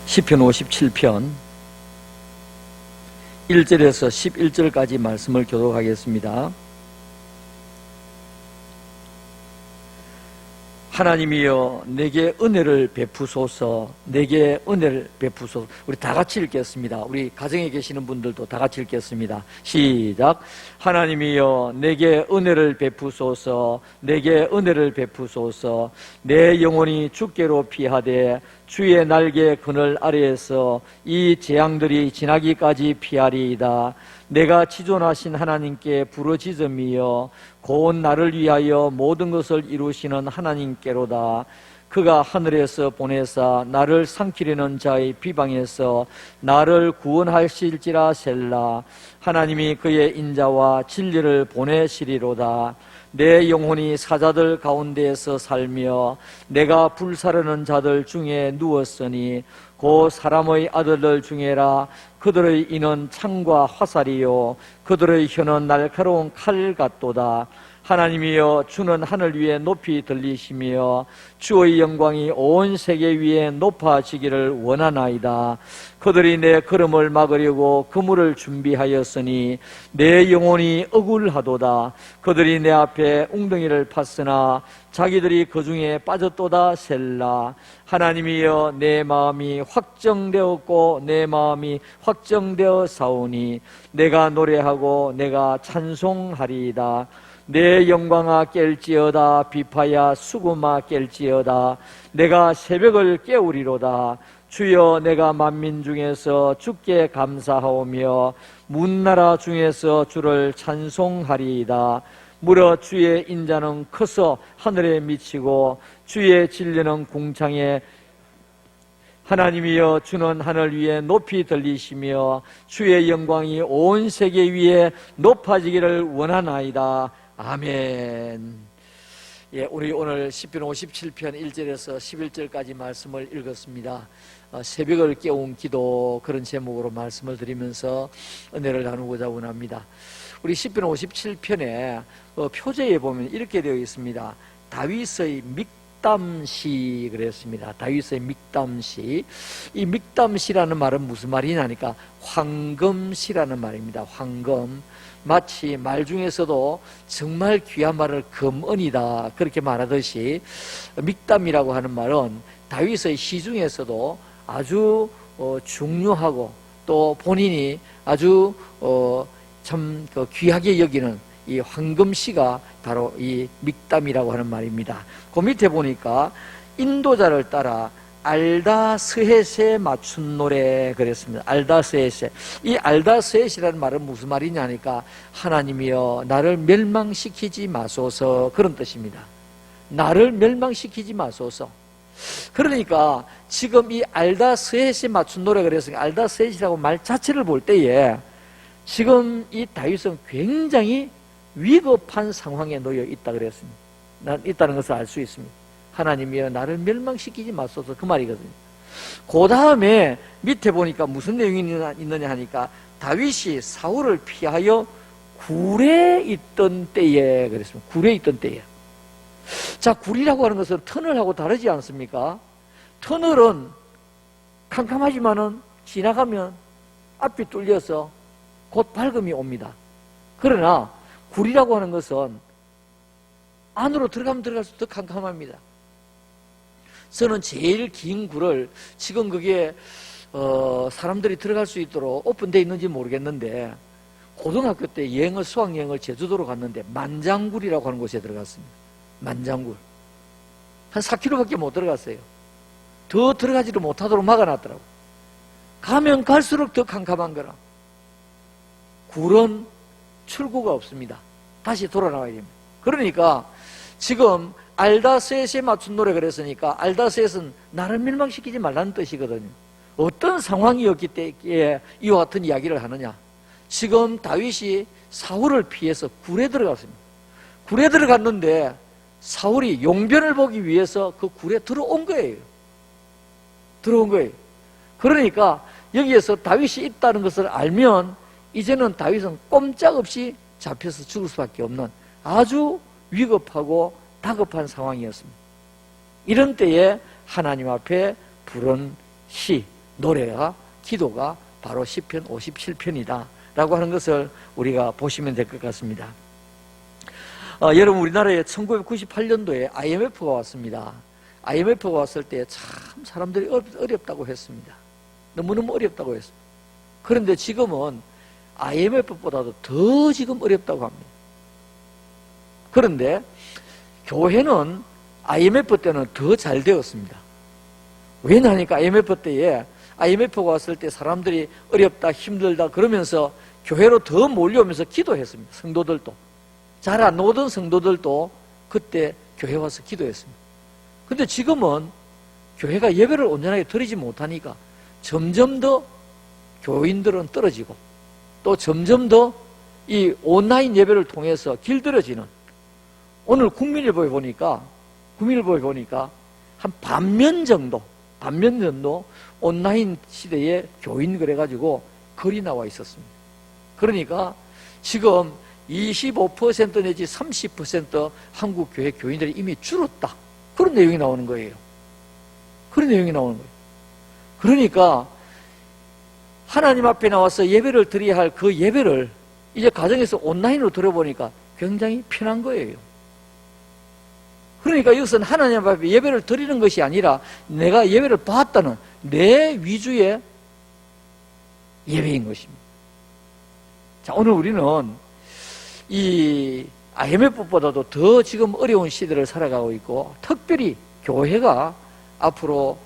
시편 57편 1절에서 11절까지 말씀을 교독하겠습니다. 하나님이여 내게 은혜를 베푸소서, 내게 은혜를 베푸소서. 우리 다 같이 읽겠습니다. 우리 가정에 계시는 분들도 다 같이 읽겠습니다. 시작. 하나님이여 내게 은혜를 베푸소서, 내게 은혜를 베푸소서. 내 영혼이 주께로 피하되 주의 날개 그늘 아래에서 이 재앙들이 지나기까지 피하리이다. 내가 지존하신 하나님께 부르짖음이여 고운 나를 위하여 모든 것을 이루시는 하나님께로다. 그가 하늘에서 보내사 나를 삼키려는 자의 비방에서 나를 구원하실지라 셀라. 하나님이 그의 인자와 진리를 보내시리로다. 내 영혼이 사자들 가운데에서 살며 내가 불사르는 자들 중에 누웠으니 곧 사람의 아들들 중에라. 그들의 이는 창과 화살이요 그들의 혀는 날카로운 칼 같도다. 하나님이여 주는 하늘 위에 높이 들리시며 주의 영광이 온 세계 위에 높아지기를 원하나이다. 그들이 내 걸음을 막으려고 그물을 준비하였으니 내 영혼이 억울하도다. 그들이 내 앞에 웅덩이를 팠으나 자기들이 그 중에 빠졌도다 셀라. 하나님이여 내 마음이 확정되었고 내 마음이 확정되어 사오니 내가 노래하고 내가 찬송하리이다. 내 영광아 깰지어다. 비파야 수금아 깰지어다. 내가 새벽을 깨우리로다. 주여 내가 만민 중에서 주께 감사하오며 문나라 중에서 주를 찬송하리이다. 무려 주의 인자는 커서 하늘에 미치고 주의 진리는 궁창에. 하나님이여 주는 하늘 위에 높이 들리시며 주의 영광이 온 세계 위에 높아지기를 원하나이다. 아멘. 예, 우리 오늘 시편 57편 1절에서 11절까지 말씀을 읽었습니다. 새벽을 깨운 기도, 그런 제목으로 말씀을 드리면서 은혜를 나누고자 원합니다. 우리 시편 57편에 표제에 보면 이렇게 되어 있습니다. 다윗의 믹담시 그랬습니다. 다윗의 믹담시. 이 믹담시라는 말은 무슨 말이냐니까 황금시라는 말입니다. 황금. 마치 말 중에서도 정말 귀한 말을 금은이다 그렇게 말하듯이 믹담이라고 하는 말은 다윗의 시 중에서도 아주 중요하고 또 본인이 아주 참 귀하게 여기는 이 황금시가 바로 이 믹담이라고 하는 말입니다. 그 밑에 보니까 인도자를 따라 알다스헷에 맞춘 노래 그랬습니다. 알다스헷에. 이 알다스헷이라는 말은 무슨 말이냐니까 하나님이여 나를 멸망시키지 마소서 그런 뜻입니다. 나를 멸망시키지 마소서. 그러니까 지금 이 알다스헷에 맞춘 노래 그랬으니까 알다스헷이라고 말 자체를 볼 때에 지금 이 다윗은 굉장히 위급한 상황에 놓여 있다 그랬습니다. 난 있다는 것을 알 수 있습니다. 하나님이여 나를 멸망시키지 마소서 그 말이거든요. 그 다음에 밑에 보니까 무슨 내용이 있느냐 하니까 다윗이 사울을 피하여 굴에 있던 때에 그랬습니다. 굴에 있던 때에. 자, 굴이라고 하는 것은 터널하고 다르지 않습니까? 터널은 캄캄하지만은 지나가면 앞이 뚫려서 곧 밝음이 옵니다. 그러나 굴이라고 하는 것은 안으로 들어가면 들어갈수록 더 캄캄합니다. 저는 제일 긴 굴을 지금 그게 사람들이 들어갈 수 있도록 오픈되어 있는지 모르겠는데 고등학교 때 수학여행을 제주도로 갔는데 만장굴이라고 하는 곳에 들어갔습니다. 만장굴 한 4km밖에 못 들어갔어요. 더 들어가지도 못하도록 막아놨더라고요. 가면 갈수록 더 캄캄한 거라. 굴은 출구가 없습니다. 다시 돌아나와야 됩니다. 그러니까 지금 알다스헷에 맞춘 노래 그랬으니까 알다스헷은 나를 멸망시키지 말라는 뜻이거든요. 어떤 상황이었기 때문에 이와 같은 이야기를 하느냐. 지금 다윗이 사울을 피해서 굴에 들어갔습니다. 굴에 들어갔는데 사울이 용변을 보기 위해서 그 굴에 들어온 거예요. 들어온 거예요. 그러니까 여기에서 다윗이 있다는 것을 알면 이제는 다윗은 꼼짝없이 잡혀서 죽을 수밖에 없는 아주 위급하고 다급한 상황이었습니다. 이런 때에 하나님 앞에 부른 시, 노래가, 기도가 바로 시편 57편이다 라고 하는 것을 우리가 보시면 될 것 같습니다. 여러분, 우리나라에 1998년도에 IMF가 왔습니다. IMF가 왔을 때 참 사람들이 어렵다고 했습니다. 너무너무 어렵다고 했습니다. 그런데 지금은 IMF보다도 더 지금 어렵다고 합니다. 그런데 교회는 IMF 때는 더 잘 되었습니다. 왜냐하니까 IMF 때에 IMF가 왔을 때 사람들이 어렵다, 힘들다 그러면서 교회로 더 몰려오면서 기도했습니다. 성도들도. 잘 안 오던 성도들도 그때 교회 와서 기도했습니다. 근데 지금은 교회가 예배를 온전하게 드리지 못하니까 점점 더 교인들은 떨어지고 또 점점 더 이 온라인 예배를 통해서 길들여지는, 오늘 국민일보에 보니까 한 반면 정도 온라인 시대에 교인 그래가지고 글이 나와 있었습니다. 그러니까 지금 25% 내지 30% 한국 교회 교인들이 이미 줄었다. 그런 내용이 나오는 거예요. 그러니까 하나님 앞에 나와서 예배를 드려야 할 그 예배를 이제 가정에서 온라인으로 들어보니까 굉장히 편한 거예요. 그러니까 이것은 하나님 앞에 예배를 드리는 것이 아니라 내가 예배를 받았다는 내 위주의 예배인 것입니다. 자, 오늘 우리는 이 IMF보다도 더 지금 어려운 시대를 살아가고 있고, 특별히 교회가 앞으로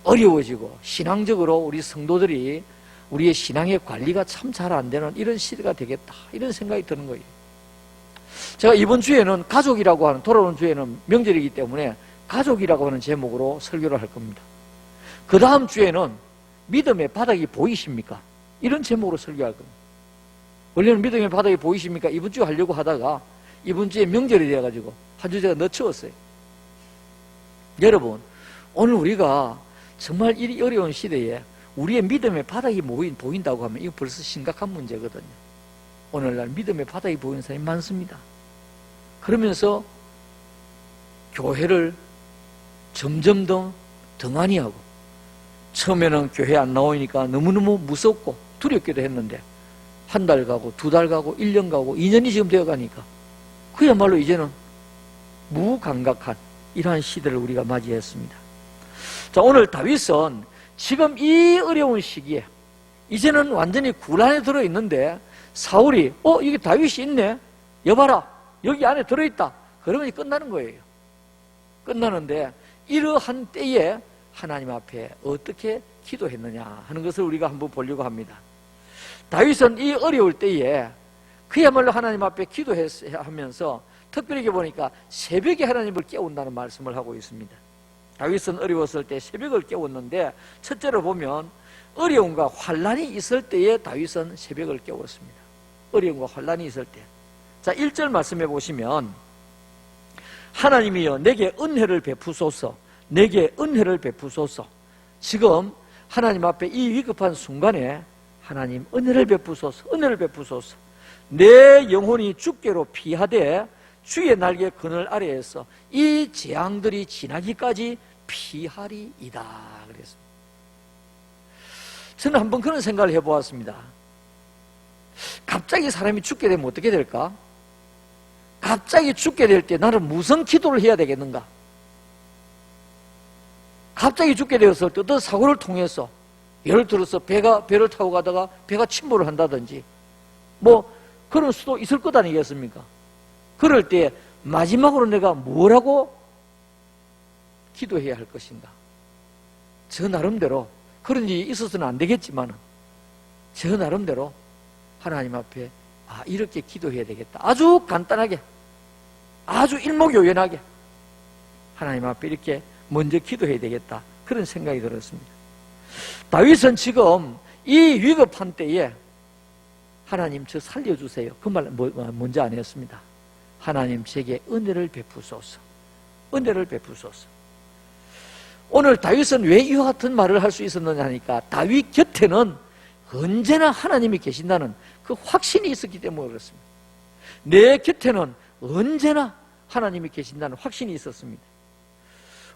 어려워지고 신앙적으로 우리 성도들이 우리의 신앙의 관리가 참 잘 안 되는 이런 시대가 되겠다, 이런 생각이 드는 거예요. 제가 이번 주에는 가족이라고 하는, 돌아오는 주에는 명절이기 때문에 가족이라고 하는 제목으로 설교를 할 겁니다. 그 다음 주에는 믿음의 바닥이 보이십니까? 이런 제목으로 설교할 겁니다. 원래는 믿음의 바닥이 보이십니까? 이번 주에 하려고 하다가 이번 주에 명절이 되어가지고 한 주 제가 늦추었어요. 여러분, 오늘 우리가 정말 이 어려운 시대에 우리의 믿음의 바닥이 보인다고 하면 이거 벌써 심각한 문제거든요. 오늘날 믿음의 바닥이 보이는 사람이 많습니다. 그러면서 교회를 점점 더 등한히 하고, 처음에는 교회 안 나오니까 너무너무 무섭고 두렵기도 했는데 한 달 가고 두 달 가고 1년 가고 2년이 지금 되어가니까 그야말로 이제는 무감각한 이러한 시대를 우리가 맞이했습니다. 자, 오늘 다윗은 지금 이 어려운 시기에 이제는 완전히 굴 안에 들어있는데 사울이 이게 다윗이 있네, 여봐라 여기 안에 들어있다 그러면 끝나는 거예요. 끝나는데 이러한 때에 하나님 앞에 어떻게 기도했느냐 하는 것을 우리가 한번 보려고 합니다. 다윗은 이 어려울 때에 그야말로 하나님 앞에 기도하면서 특별히 보니까 새벽에 하나님을 깨운다는 말씀을 하고 있습니다. 다윗은 어려웠을 때 새벽을 깨웠는데, 첫째로 보면 어려움과 환난이 있을 때에 다윗은 새벽을 깨웠습니다. 어려움과 환난이 있을 때. 자, 1절 말씀해 보시면 하나님이여 내게 은혜를 베푸소서, 내게 은혜를 베푸소서. 지금 하나님 앞에 이 위급한 순간에 하나님 은혜를 베푸소서, 은혜를 베푸소서. 내 영혼이 주께로 피하되 주의 날개 그늘 아래에서 이 재앙들이 지나기까지 피하리이다 그랬습니다. 저는 한번 그런 생각을 해보았습니다. 갑자기 사람이 죽게 되면 어떻게 될까? 갑자기 죽게 될 때 나는 무슨 기도를 해야 되겠는가? 갑자기 죽게 되었을 때 어떤 사고를 통해서, 예를 들어서 배를 타고 가다가 배가 침몰을 한다든지 뭐 그럴 수도 있을 것 아니겠습니까? 그럴 때 마지막으로 내가 뭐라고 기도해야 할 것인가? 저 나름대로, 그런 일이 있어서는 안 되겠지만 저 나름대로 하나님 앞에 이렇게 기도해야 되겠다, 아주 간단하게, 아주 일목요연하게 하나님 앞에 이렇게 먼저 기도해야 되겠다, 그런 생각이 들었습니다. 다윗은 지금 이 위급한 때에 하나님 저 살려주세요, 그 말 먼저 안 했습니다. 하나님 제게 은혜를 베푸소서, 은혜를 베푸소서. 오늘 다윗은 왜 이와 같은 말을 할 수 있었느냐 하니까 다윗 곁에는 언제나 하나님이 계신다는 그 확신이 있었기 때문에 그렇습니다. 내 곁에는 언제나 하나님이 계신다는 확신이 있었습니다.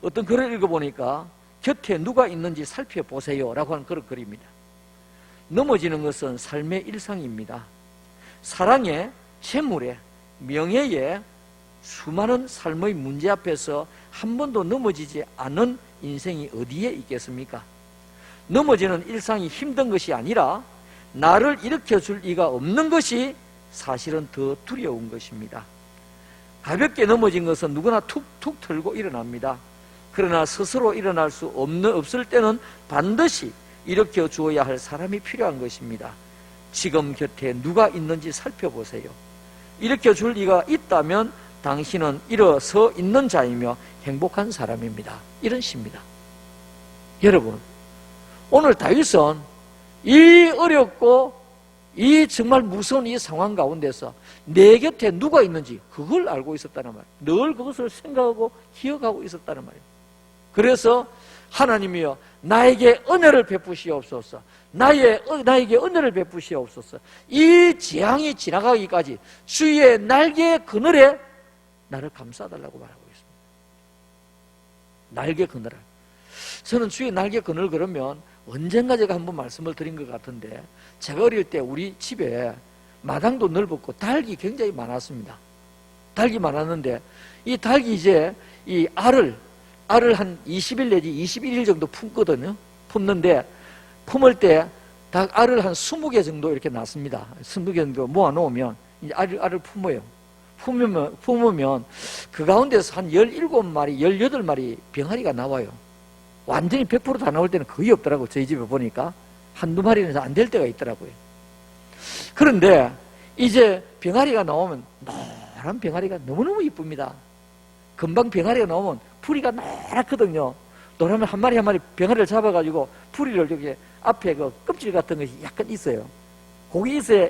어떤 글을 읽어보니까 곁에 누가 있는지 살펴보세요 라고 하는 그런 글입니다. 넘어지는 것은 삶의 일상입니다. 사랑에, 재물에, 명예에, 수많은 삶의 문제 앞에서 한 번도 넘어지지 않은 인생이 어디에 있겠습니까? 넘어지는 일상이 힘든 것이 아니라 나를 일으켜줄 이가 없는 것이 사실은 더 두려운 것입니다. 가볍게 넘어진 것은 누구나 툭툭 털고 일어납니다. 그러나 스스로 일어날 수 없을 때는 반드시 일으켜 주어야 할 사람이 필요한 것입니다. 지금 곁에 누가 있는지 살펴보세요. 일으켜 줄 이가 있다면 당신은 일어서 있는 자이며 행복한 사람입니다. 이런 시입니다. 여러분, 오늘 다윗은 이 어렵고 이 정말 무서운 이 상황 가운데서 내 곁에 누가 있는지 그걸 알고 있었다는 말이에요. 늘 그것을 생각하고 기억하고 있었다는 말이에요. 그래서 하나님이여 나에게 은혜를 베푸시옵소서. 나에게 은혜를 베푸시옵소서. 이 재앙이 지나가기까지 주의 날개 그늘에 나를 감싸달라고 말하고 있습니다. 날개 그늘을. 저는 주의 날개 그늘 그러면 언젠가 제가 한번 말씀을 드린 것 같은데, 제가 어릴 때 우리 집에 마당도 넓었고 닭이 굉장히 많았습니다. 닭이 많았는데 이 닭이 이제 이 알을 한 20일 내지 21일 정도 품거든요. 품는데 품을 때 닭 알을 한 20개 정도 이렇게 낳습니다. 20개 정도 모아놓으면 이제 알을 품어요. 품으면 그 가운데서 한 17마리, 18마리 병아리가 나와요. 완전히 100% 다 나올 때는 거의 없더라고요. 저희 집에 보니까 한두 마리는 안 될 때가 있더라고요. 그런데 이제 병아리가 나오면 노란 병아리가 너무너무 이쁩니다. 금방 병아리가 나오면 부리가 노랗거든요. 노라면 한 마리 한 마리 병아리를 잡아가지고 부리를 이렇게 앞에 그 껍질 같은 것이 약간 있어요. 거기 있어야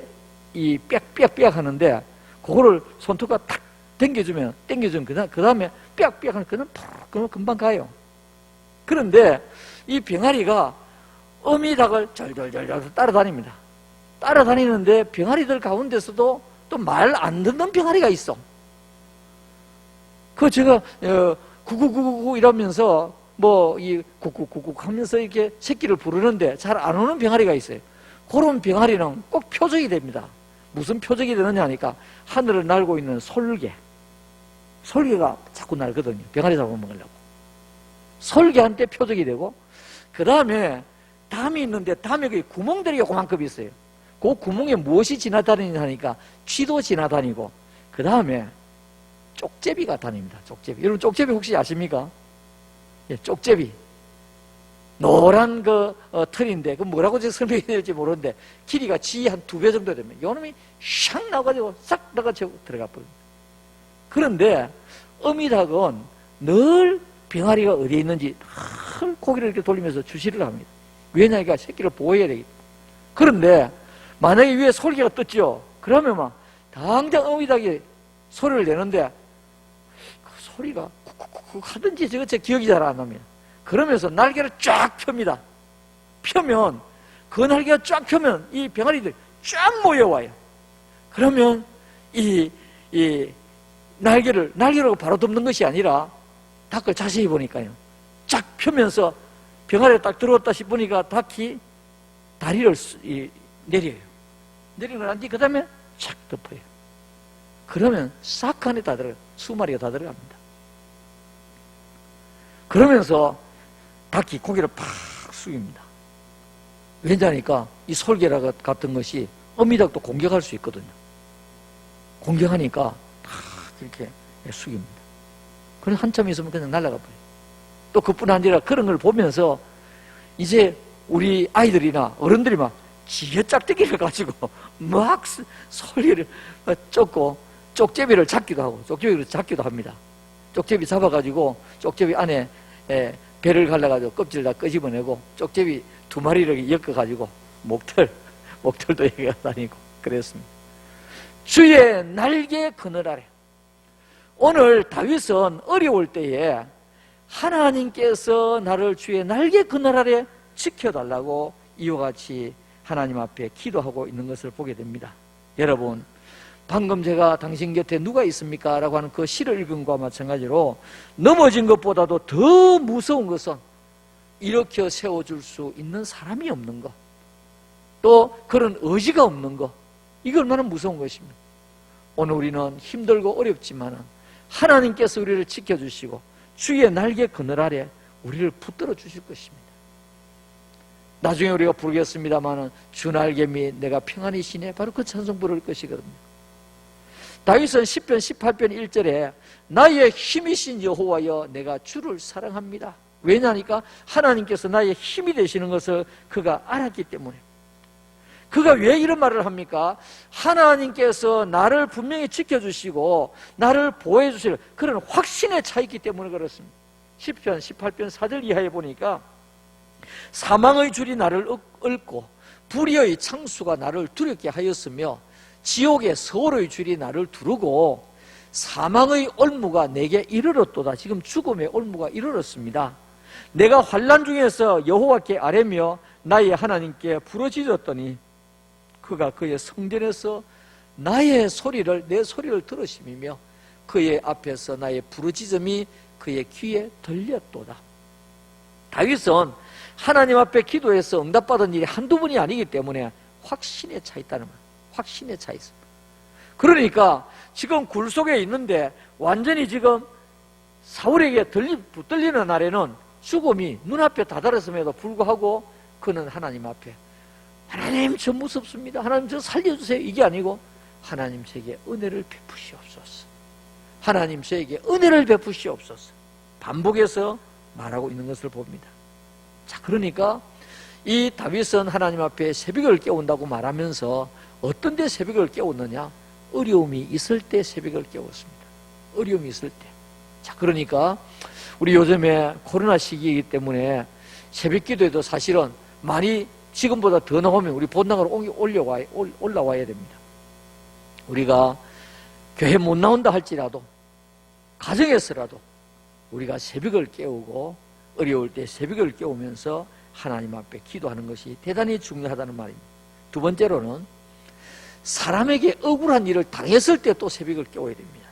이 빽빽빽 하는데 그거를 손톱과 탁 당겨주면 그 다음에 빽빽 하는 그는 금방 가요. 그런데 이 병아리가 어미닭을 절절절절 따라다닙니다. 따라다니는데 병아리들 가운데서도 또 말 안 듣는 병아리가 있어. 그 제가 구구구구 이러면서 뭐 이 구구구구 하면서 이렇게 새끼를 부르는데 잘 안 오는 병아리가 있어요. 그런 병아리는 꼭 표적이 됩니다. 무슨 표적이 되느냐 하니까 하늘을 날고 있는 솔개가 자꾸 날거든요. 병아리 잡아먹으려고. 솔개한테 표적이 되고, 그 다음에 담이 있는데 담에 그 구멍들이 요만큼 있어요. 그 구멍에 무엇이 지나다니냐 하니까 쥐도 지나다니고, 그 다음에 쪽제비가 다닙니다. 쪽제비. 여러분 쪽제비 혹시 아십니까? 예, 쪽제비. 노란 털인데, 그 뭐라고 제가 설명해야 될지 모르는데, 길이가 쥐 한 2배 정도 되면, 요놈이 샥 나가지고 싹 나가지고 들어가 버립니다. 그런데, 어미닭은 늘 병아리가 어디에 있는지 늘 고기를 이렇게 돌리면서 주시를 합니다. 왜냐니까 새끼를 보호해야 되기. 그런데, 만약에 위에 솔개가 떴죠? 그러면 막, 당장 어미닭이 소리를 내는데, 그 소리가 쿡쿡쿡 하든지 제 기억이 잘 안 납니다. 그러면서 날개를 쫙 펴니다. 펴면, 그 날개가 쫙 펴면 이 병아리들이 쫙 모여와요. 그러면 이 날개로 바로 덮는 것이 아니라 닭을 자세히 보니까요. 쫙 펴면서 병아리가 딱 들어왔다 싶으니까 닭이 다리를 내려요. 내리고 난 뒤 그 다음에 착 덮어요. 그러면 싹 안에 다 들어가요. 20마리가 다 들어갑니다. 그러면서 닭이 고개를 팍 숙입니다. 왜냐니까 이 솔개라 같은 것이 어미닭도 공격할 수 있거든요. 공격하니까 팍 이렇게 숙입니다. 그래서 한참 있으면 그냥 날아가 버려요. 또 그뿐 아니라 그런 걸 보면서 이제 우리 아이들이나 어른들이 막 지게 짝대기를 가지고 막 솔개를 쫓고 쪽제비를 잡기도 하고 쪽제비를 잡기도 합니다. 쪽제비 잡아가지고 쪽제비 안에 배를 갈라가지고 껍질을 다 끄집어내고 쪽제비 2마리를 엮어가지고 목털도 여기가 다니고 그랬습니다. 주의 날개 그늘 아래. 오늘 다윗은 어려울 때에 하나님께서 나를 주의 날개 그늘 아래 지켜달라고 이와 같이 하나님 앞에 기도하고 있는 것을 보게 됩니다. 여러분, 방금 제가 당신 곁에 누가 있습니까? 라고 하는 그 시를 읽은 것과 마찬가지로 넘어진 것보다도 더 무서운 것은 일으켜 세워줄 수 있는 사람이 없는 것, 또 그런 의지가 없는 것, 이게 얼마나 무서운 것입니까? 오늘 우리는 힘들고 어렵지만 하나님께서 우리를 지켜주시고 주의 날개 그늘 아래 우리를 붙들어 주실 것입니다. 나중에 우리가 부르겠습니다만 주 날개 및 내가 평안이시네, 바로 그 찬송 부를 것이거든요. 다윗은 시편 18편 1절에 나의 힘이신 여호와여 내가 주를 사랑합니다. 왜냐니까 하나님께서 나의 힘이 되시는 것을 그가 알았기 때문에. 그가 왜 이런 말을 합니까? 하나님께서 나를 분명히 지켜주시고 나를 보호해 주실 그런 확신에 차 있기 때문에 그렇습니다. 시편 18편 4절 이하에 보니까 사망의 줄이 나를 얽고 불의의 창수가 나를 두렵게 하였으며 지옥의 서울의 줄이 나를 두르고 사망의 올무가 내게 이르렀도다. 지금 죽음의 올무가 이르렀습니다. 내가 환난 중에서 여호와께 아뢰며 나의 하나님께 부르짖었더니 그가 그의 성전에서 나의 소리를, 내 소리를 들으심이며 그의 앞에서 나의 부르짖음이 그의 귀에 들렸도다. 다윗은 하나님 앞에 기도해서 응답받은 일이 한두 번이 아니기 때문에 확신에 차 있다는 말, 확신에 차 있습니다. 그러니까 지금 굴 속에 있는데 완전히 지금 사울에게 붙들리는 날에는 죽음이 눈앞에 다다랐음에도 불구하고 그는 하나님 앞에 하나님 저 무섭습니다, 하나님 저 살려주세요, 이게 아니고 하나님 저에게 은혜를 베푸시옵소서, 하나님 저에게 은혜를 베푸시옵소서 반복해서 말하고 있는 것을 봅니다. 자, 그러니까 이 다윗은 하나님 앞에 새벽을 깨운다고 말하면서 어떤 데 새벽을 깨웠느냐? 어려움이 있을 때 새벽을 깨웠습니다. 어려움이 있을 때. 자, 그러니까 우리 요즘에 코로나 시기이기 때문에 새벽 기도에도 사실은 많이 지금보다 더 나오면 우리 본당으로 올라와야 됩니다. 우리가 교회 못 나온다 할지라도 가정에서라도 우리가 새벽을 깨우고 어려울 때 새벽을 깨우면서 하나님 앞에 기도하는 것이 대단히 중요하다는 말입니다. 두 번째로는 사람에게 억울한 일을 당했을 때 또 새벽을 깨워야 됩니다.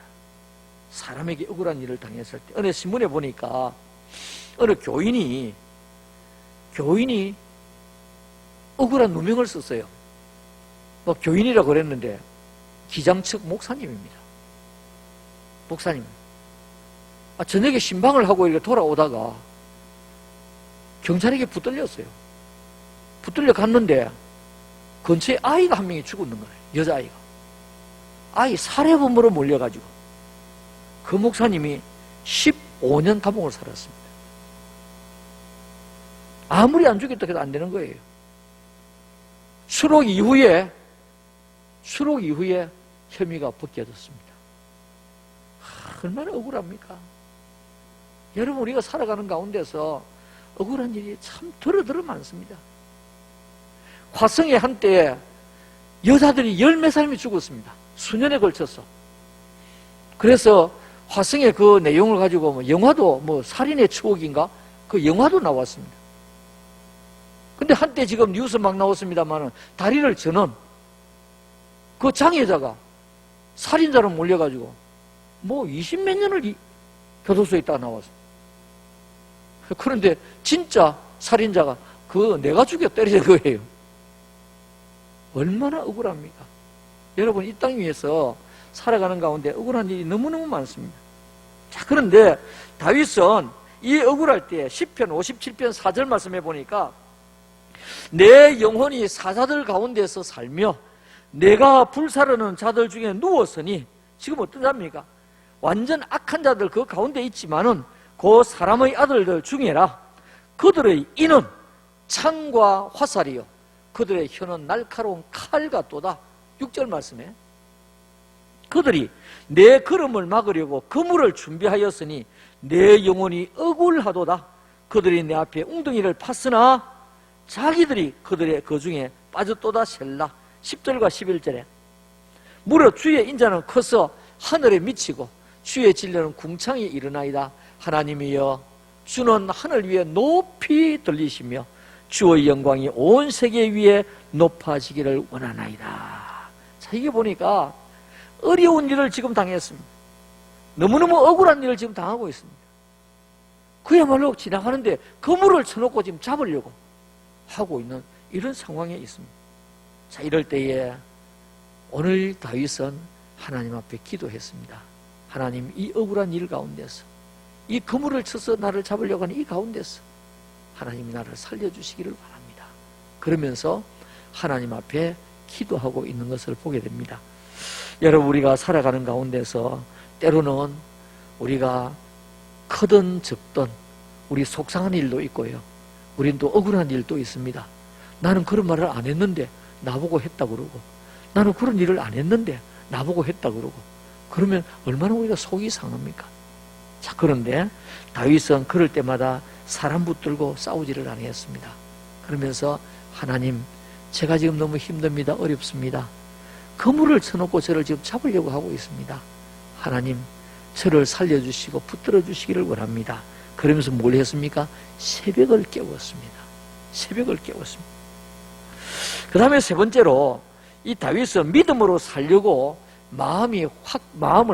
사람에게 억울한 일을 당했을 때. 어느 신문에 보니까 어느 교인이 억울한 누명을 썼어요. 뭐 교인이라고 그랬는데 기장 측 목사님입니다. 목사님. 저녁에 신방을 하고 이렇게 돌아오다가 경찰에게 붙들렸어요. 붙들려 갔는데 근처에 아이가 한 명이 죽었는 거예요. 여자아이가. 아이 살해범으로 몰려가지고 그 목사님이 15년 감옥을 살았습니다. 아무리 안 죽였다 해도 안 되는 거예요. 추록 이후에 혐의가 벗겨졌습니다. 얼마나 억울합니까? 여러분, 우리가 살아가는 가운데서 억울한 일이 참 더러더러 많습니다. 화성에 한때 여자들이 10몇 사람이 죽었습니다. 수년에 걸쳐서. 그래서 화성의 그 내용을 가지고 영화도 살인의 추억인가? 그 영화도 나왔습니다. 근데 한때 지금 뉴스 막 나왔습니다만 다리를 저는 그 장애자가 살인자로 몰려가지고 20몇 년을 교도소에 있다가 나왔어요. 그런데 진짜 살인자가 내가 죽여 때리는 거예요. 얼마나 억울합니까? 여러분, 이 땅 위에서 살아가는 가운데 억울한 일이 너무너무 많습니다. 자, 그런데 다윗은 이 억울할 때 시편 57편 4절 말씀해 보니까 내 영혼이 사자들 가운데서 살며 내가 불사르는 자들 중에 누웠으니, 지금 어떤 자입니까? 완전 악한 자들 그 가운데 있지만은 그 사람의 아들들 중에라 그들의 이는 창과 화살이요 그들의 혀는 날카로운 칼 같도다. 6절 말씀에 그들이 내 걸음을 막으려고 그물을 준비하였으니 내 영혼이 억울하도다. 그들이 내 앞에 웅덩이를 팠으나 자기들이 그들의 그 중에 빠졌도다. 셀라. 10절과 11절에 무려 주의 인자는 커서 하늘에 미치고 주의 진리는 궁창에 이르나이다. 하나님이여, 주는 하늘 위에 높이 들리시며 주의 영광이 온 세계 위에 높아지기를 원하나이다. 자, 이게 보니까 어려운 일을 지금 당했습니다. 너무너무 억울한 일을 지금 당하고 있습니다. 그야말로 지나가는데 그물을 쳐놓고 지금 잡으려고 하고 있는 이런 상황에 있습니다. 자, 이럴 때에 오늘 다윗은 하나님 앞에 기도했습니다. 하나님, 이 억울한 일 가운데서, 이 그물을 쳐서 나를 잡으려고 하는 이 가운데서 하나님 나를 살려주시기를 바랍니다. 그러면서 하나님 앞에 기도하고 있는 것을 보게 됩니다. 여러분, 우리가 살아가는 가운데서 때로는 우리가 크든 적든 우리 속상한 일도 있고요, 우린 또 억울한 일도 있습니다. 나는 그런 말을 안 했는데 나보고 했다 그러고, 나는 그런 일을 안 했는데 나보고 했다 그러고, 그러면 얼마나 우리가 속이 상합니까? 자, 그런데 다윗은 그럴 때마다 사람 붙들고 싸우지를 아니했습니다. 그러면서 하나님, 제가 지금 너무 힘듭니다. 어렵습니다. 그물을 쳐놓고 저를 지금 잡으려고 하고 있습니다. 하나님, 저를 살려주시고 붙들어 주시기를 원합니다. 그러면서 뭘 했습니까? 새벽을 깨웠습니다. 새벽을 깨웠습니다. 그 다음에 세 번째로, 이 다윗은 믿음으로 살려고 마음을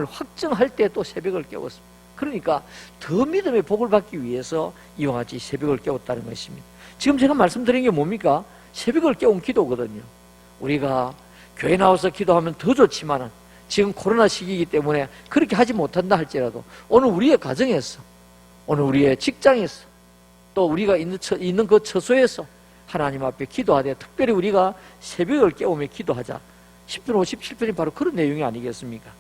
확정할 때 또 새벽을 깨웠습니다. 그러니까 더 믿음의 복을 받기 위해서 이와 같이 새벽을 깨웠다는 것입니다. 지금 제가 말씀드린 게 뭡니까? 새벽을 깨운 기도거든요. 우리가 교회 나와서 기도하면 더 좋지만은 지금 코로나 시기이기 때문에 그렇게 하지 못한다 할지라도 오늘 우리의 가정에서, 오늘 우리의 직장에서, 또 우리가 있는 그 처소에서 하나님 앞에 기도하되, 특별히 우리가 새벽을 깨우며 기도하자. 10편 57편이 바로 그런 내용이 아니겠습니까?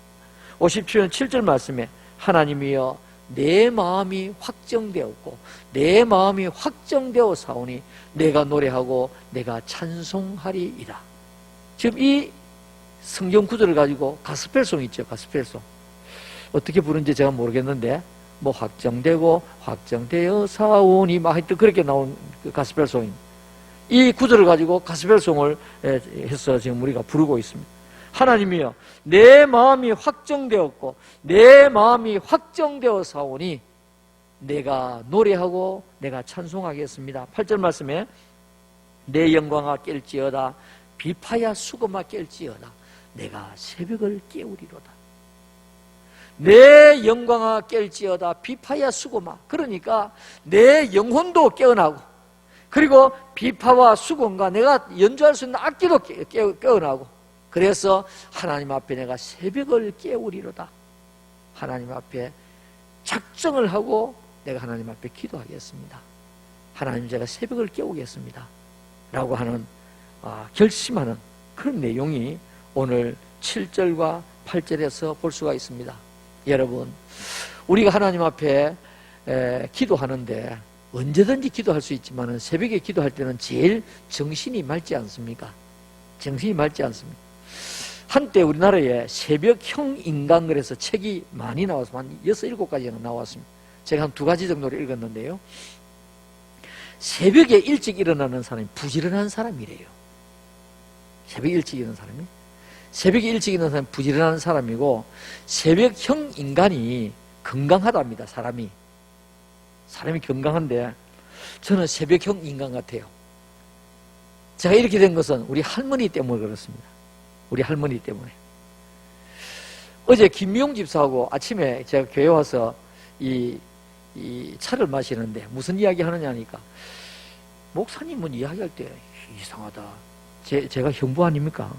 57편 7절 말씀에 하나님이여, 내 마음이 확정되었고 내 마음이 확정되어 사오니 내가 노래하고 내가 찬송하리이다. 지금 이 성경 구절을 가지고 가스펠송 있죠. 가스펠송 어떻게 부른지 제가 모르겠는데, 뭐 확정되고 확정되어 사오니 막 하여튼 그렇게 나온 그 가스펠송입니다. 이 구절을 가지고 가스펠송을 해서 지금 우리가 부르고 있습니다. 하나님이여, 내 마음이 확정되었고 내 마음이 확정되어 사오니 내가 노래하고 내가 찬송하겠습니다. 8절 말씀에 내 영광아 깰지어다, 비파야 수고마 깰지어다, 내가 새벽을 깨우리로다. 내 영광아 깰지어다, 비파야 수고마. 그러니까 내 영혼도 깨어나고, 그리고 비파와 수건과 내가 연주할 수 있는 악기도 깨어나고, 그래서 하나님 앞에 내가 새벽을 깨우리로다. 하나님 앞에 작정을 하고 내가 하나님 앞에 기도하겠습니다. 하나님, 제가 새벽을 깨우겠습니다 라고 하는 결심하는 그런 내용이 오늘 7절과 8절에서 볼 수가 있습니다. 여러분, 우리가 하나님 앞에 기도하는데 언제든지 기도할 수 있지만 새벽에 기도할 때는 제일 정신이 맑지 않습니까? 정신이 맑지 않습니다. 한때 우리나라에 새벽형 인간, 그래서 책이 많이 나와서 한 6, 7가지가 나왔습니다. 제가 한 2가지 정도를 읽었는데요, 새벽에 일찍 일어나는 사람이 부지런한 사람이래요. 새벽에 일찍 일어나는 사람이, 새벽에 일찍 일어나는 사람이 부지런한 사람이고, 새벽형 인간이 건강하답니다. 사람이 건강한데, 저는 새벽형 인간 같아요. 제가 이렇게 된 것은 우리 할머니 때문에 그렇습니다. 우리 할머니 때문에. 어제 김미용 집사하고 아침에 제가 교회 와서 이 차를 마시는데 무슨 이야기 하느냐 하니까, 목사님은 이야기할 때 이상하다. 제가 형부 아닙니까?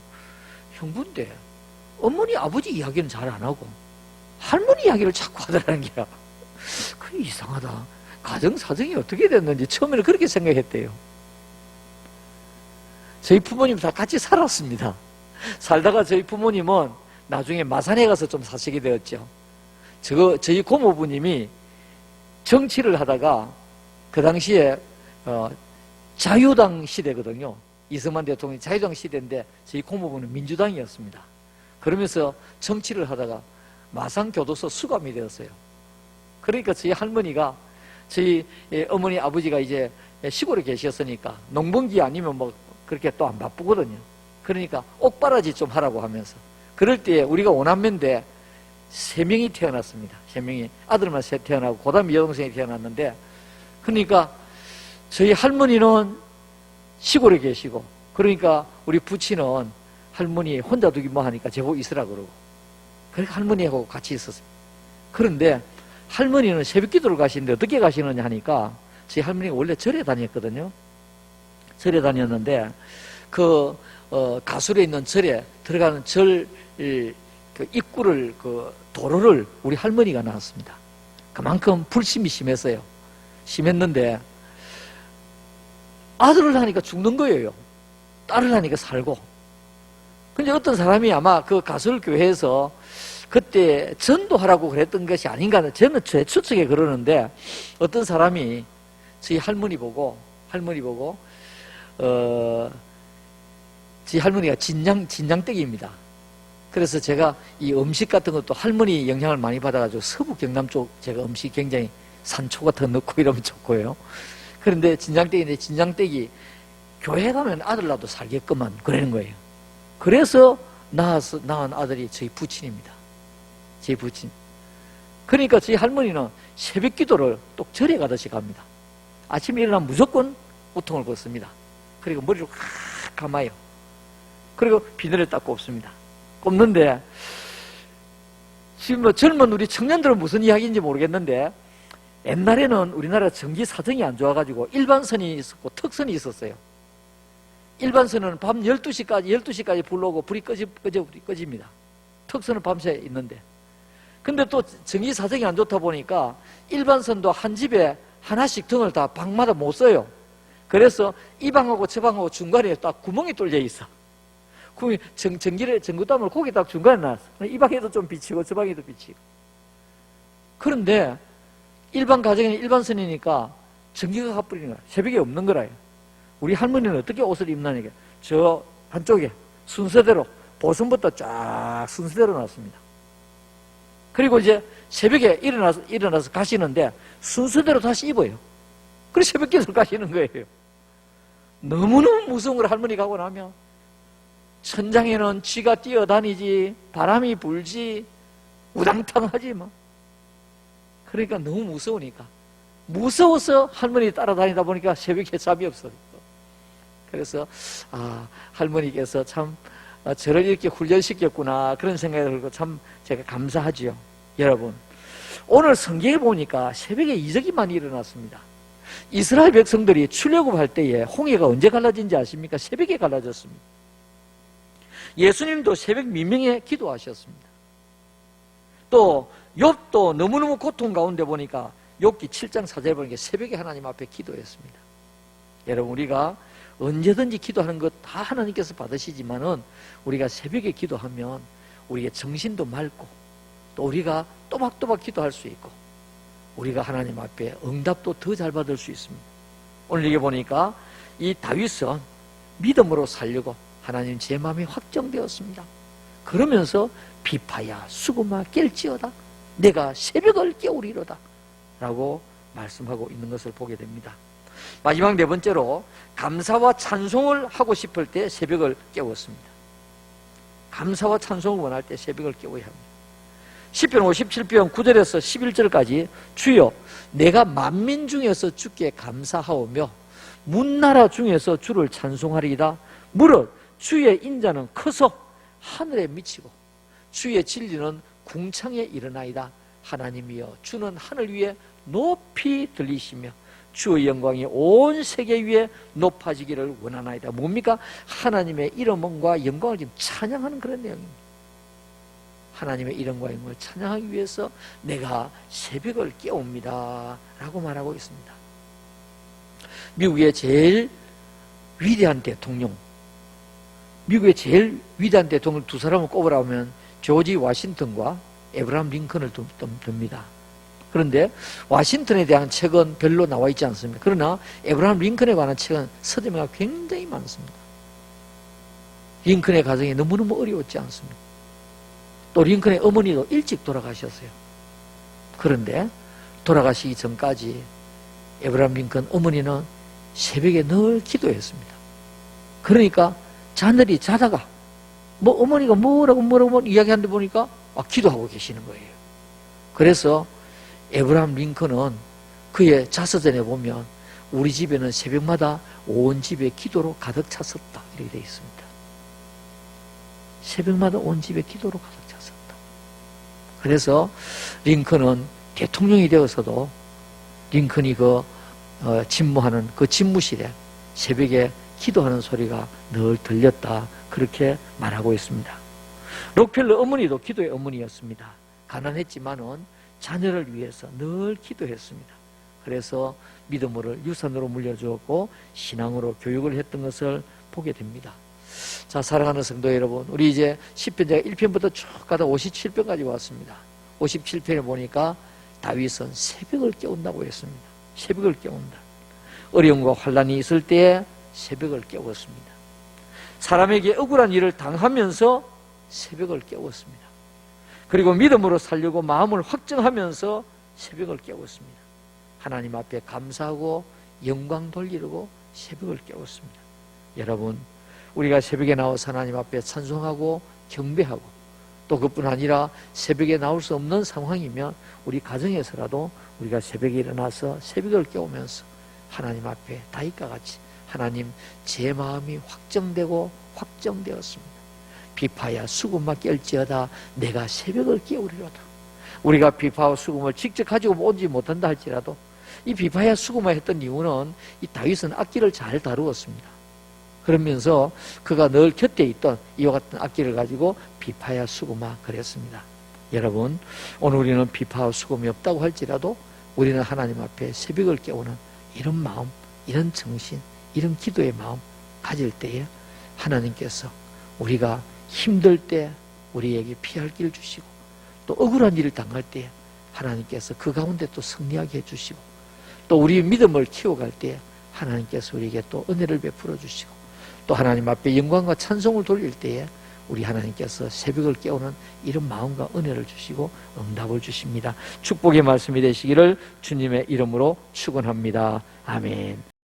형부인데 어머니 아버지 이야기는 잘 안 하고 할머니 이야기를 자꾸 하더라는 게야. 그 이상하다. 가정 사정이 어떻게 됐는지 처음에는 그렇게 생각했대요. 저희 부모님 다 같이 살았습니다. 살다가 저희 부모님은 나중에 마산에 가서 좀 사시게 되었죠. 저희 고모부님이 정치를 하다가 그 당시에 자유당 시대거든요. 이승만 대통령이 자유당 시대인데 저희 고모부는 민주당이었습니다. 그러면서 정치를 하다가 마산교도소 수감이 되었어요. 그러니까 저희 할머니가, 저희 어머니 아버지가 이제 시골에 계셨으니까 농번기 아니면 뭐 그렇게 또 안 바쁘거든요. 그러니까 옥바라지 좀 하라고 하면서, 그럴 때 우리가 5남매인데 3명이 태어났습니다. 3명이 아들만 셋 태어나고 그 다음에 여동생이 태어났는데, 그러니까 저희 할머니는 시골에 계시고, 그러니까 우리 부친은 할머니 혼자 두기 뭐 하니까 제법 있으라 그러고, 그러니까 할머니하고 같이 있었어요. 그런데 할머니는 새벽 기도를 가시는데 어떻게 가시느냐 하니까 저희 할머니가 원래 절에 다녔거든요. 절에 다녔는데 가술에 있는 절에 들어가는 절 입구를 도로를 우리 할머니가 나왔습니다. 그만큼 불심이 심했어요. 심했는데 아들을 하니까 죽는 거예요. 딸을 하니까 살고. 근데 어떤 사람이 아마 그 가술 교회에서 그때 전도하라고 그랬던 것이 아닌가, 저는 제 추측에 그러는데, 어떤 사람이 저희 할머니 보고 저희 할머니가 진양댁입니다. 그래서 제가 이 음식 같은 것도 할머니 영향을 많이 받아가지고 서부 경남 쪽 제가 음식 굉장히 산초 같은 거 넣고 이러면 좋고요. 그런데 진양댁인데 진양댁이 교회 가면 아들 낳아도 살겠구만 그러는 거예요. 그래서 낳은 아들이 저희 부친입니다. 제 부친. 그러니까 저희 할머니는 새벽 기도를 또 절에 가듯이 갑니다. 아침에 일어나면 무조건 우통을 벗습니다. 그리고 머리를 확 감아요. 그리고 비늘을 딱 꼽습니다. 꼽는데 지금 뭐 젊은 우리 청년들은 무슨 이야기인지 모르겠는데, 옛날에는 우리나라 전기 사정이 안 좋아가지고 일반선이 있었고 특선이 있었어요. 일반선은 밤 12시까지 불러오고 불이 꺼집니다. 특선은 밤새 있는데. 근데 또 전기 사정이 안 좋다 보니까 일반선도 한 집에 하나씩 등을 다 방마다 못 써요. 그래서 이 방하고 저 방하고 중간에 딱 구멍이 뚫려 있어. 전구담을 거기 딱 중간에 놨어. 이 방에도 좀 비치고 저 방에도 비치고. 그런데 일반 가정에는 일반선이니까 전기가 가버리는 거야. 새벽에 없는 거라요. 우리 할머니는 어떻게 옷을 입나니까 저 한쪽에 순서대로 보선부터 쫙 순서대로 놨습니다. 그리고 이제 새벽에 일어나서 가시는데 순서대로 다시 입어요. 그래서 새벽 기도를 가시는 거예요. 너무너무 무서운 걸 할머니가 하고 나면 천장에는 쥐가 뛰어다니지, 바람이 불지, 우당탕하지 뭐. 그러니까 너무 무서우니까. 무서워서 할머니 따라다니다 보니까 새벽에 잠이 없어요. 그래서 할머니께서 참 저를 이렇게 훈련시켰구나 그런 생각이 들고 참 제가 감사하지요. 여러분, 오늘 성경에 보니까 새벽에 이적이 많이 일어났습니다. 이스라엘 백성들이 출애굽할 때에 홍해가 언제 갈라진지 아십니까? 새벽에 갈라졌습니다. 예수님도 새벽 미명에 기도하셨습니다. 또 욥도 너무너무 고통 가운데 보니까 욥기 7장 4절에 보니까 새벽에 하나님 앞에 기도했습니다. 여러분, 우리가 언제든지 기도하는 것 다 하나님께서 받으시지만은 우리가 새벽에 기도하면 우리의 정신도 맑고 또 우리가 또박또박 기도할 수 있고 우리가 하나님 앞에 응답도 더 잘 받을 수 있습니다. 오늘 여기 보니까 이 다윗은 믿음으로 살려고 하나님 제 마음이 확정되었습니다. 그러면서 비파야 수고마 깰지어다 내가 새벽을 깨우리로다 라고 말씀하고 있는 것을 보게 됩니다. 마지막 네 번째로 감사와 찬송을 하고 싶을 때 새벽을 깨웠습니다. 감사와 찬송을 원할 때 새벽을 깨워야 합니다. 시편 57편 9절에서 11절까지 주여 내가 만민 중에서 주께 감사하오며 문나라 중에서 주를 찬송하리이다. 무릇 주의 인자는 커서 하늘에 미치고 주의 진리는 궁창에 일어나이다. 하나님이여 주는 하늘 위에 높이 들리시며 주의 영광이 온 세계 위에 높아지기를 원하나이다. 뭡니까? 하나님의 이름과 영광을 지금 찬양하는 그런 내용입니다. 하나님의 이름과 영광을 찬양하기 위해서 내가 새벽을 깨웁니다 라고 말하고 있습니다. 미국의 제일 위대한 대통령, 미국의 제일 위대한 대통령 두 사람을 꼽으라면 조지 워싱턴과 에브라함 링컨을 듭니다. 그런데 워싱턴에 대한 책은 별로 나와 있지 않습니다. 그러나 에브라함 링컨에 관한 책은 서점에가 굉장히 많습니다. 링컨의 가정이 너무너무 어려웠지 않습니다. 또 링컨의 어머니도 일찍 돌아가셨어요. 그런데 돌아가시기 전까지 에브라함 링컨 어머니는 새벽에 늘 기도했습니다. 그러니까 자녀들이 자다가 뭐 어머니가 뭐라고 이야기하는데 보니까 기도하고 계시는 거예요. 그래서 에브라함 링컨은 그의 자서전에 보면 우리 집에는 새벽마다 온 집에 기도로 가득 찼었다 이렇게 되어 있습니다. 새벽마다 온 집에 기도로 가득 찼었다. 그래서 링컨은 대통령이 되어서도 링컨이 집무하는 그 집무실에 새벽에 기도하는 소리가 늘 들렸다. 그렇게 말하고 있습니다. 록펠러 어머니도 기도의 어머니였습니다. 가난했지만은 자녀를 위해서 늘 기도했습니다. 그래서 믿음을 유산으로 물려주었고 신앙으로 교육을 했던 것을 보게 됩니다. 자, 사랑하는 성도 여러분, 우리 이제 10편 제가 1편부터 쭉 가다 57편까지 왔습니다. 57편에 보니까 다윗은 새벽을 깨운다고 했습니다. 새벽을 깨운다. 어려움과 환난이 있을 때에 새벽을 깨웠습니다. 사람에게 억울한 일을 당하면서 새벽을 깨웠습니다. 그리고 믿음으로 살려고 마음을 확정하면서 새벽을 깨웠습니다. 하나님 앞에 감사하고 영광 돌리려고 새벽을 깨웠습니다. 여러분, 우리가 새벽에 나와서 하나님 앞에 찬송하고 경배하고 또 그뿐 아니라 새벽에 나올 수 없는 상황이면 우리 가정에서라도 우리가 새벽에 일어나서 새벽을 깨우면서 하나님 앞에 다윗과 같이 하나님, 제 마음이 확정되고 확정되었습니다. 비파야 수금아 깰지어다 내가 새벽을 깨우리로다. 우리가 비파와 수금을 직접 가지고 오지 못한다 할지라도 이 비파야 수금아 했던 이유는 이 다윗은 악기를 잘 다루었습니다. 그러면서 그가 늘 곁에 있던 이와 같은 악기를 가지고 비파야 수금아 그랬습니다. 여러분, 오늘 우리는 비파와 수금이 없다고 할지라도 우리는 하나님 앞에 새벽을 깨우는 이런 마음, 이런 정신, 이런 기도의 마음 가질 때에 하나님께서 우리가 힘들 때 우리에게 피할 길을 주시고 또 억울한 일을 당할 때 하나님께서 그 가운데 또 승리하게 해주시고 또 우리 믿음을 키워갈 때 하나님께서 우리에게 또 은혜를 베풀어 주시고 또 하나님 앞에 영광과 찬송을 돌릴 때에 우리 하나님께서 새벽을 깨우는 이런 마음과 은혜를 주시고 응답을 주십니다. 축복의 말씀이 되시기를 주님의 이름으로 축원합니다. 아멘.